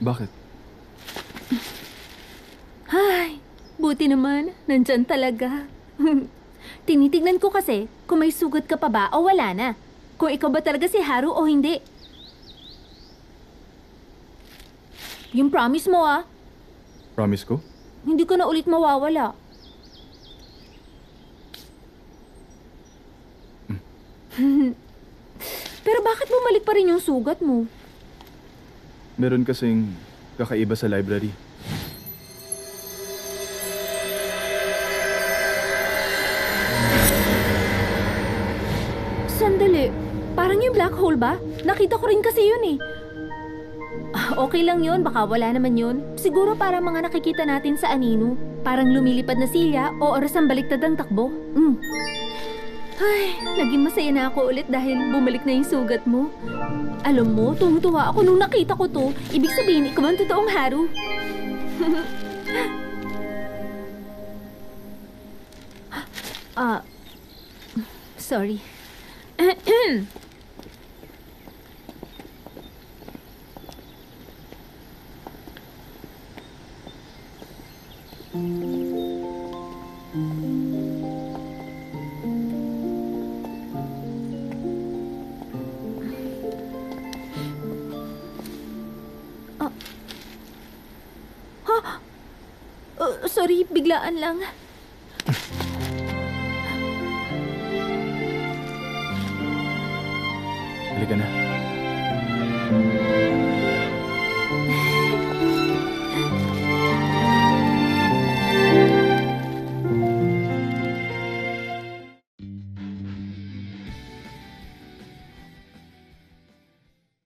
Bakit? Ay, buti naman. Nandyan talaga. Tinitignan ko kasi kung may sugat ka pa ba o wala na. Kung ikaw ba talaga si Haru o hindi. Yung promise mo ah, Promise ko? hindi ka na ulit mawawala. Pero bakit bumalik pa rin yung sugat mo? Meron kasing kakaiba sa library. Sandali, parang yung black hole ba? Nakita ko rin kasi yun eh. Okay lang yun, baka wala naman yun. Siguro para mga nakikita natin sa anino. Parang lumilipad na silya o oras ang baliktad ang takbo. Ay, naging masaya na ako ulit dahil bumalik na yung sugat mo. Alam mo, tuwang-tuwa ako nung nakita ko to. Ibig sabihin, ikaw ang totoong Haru. Ah, sorry. Sorry, biglaan lang. Halika na.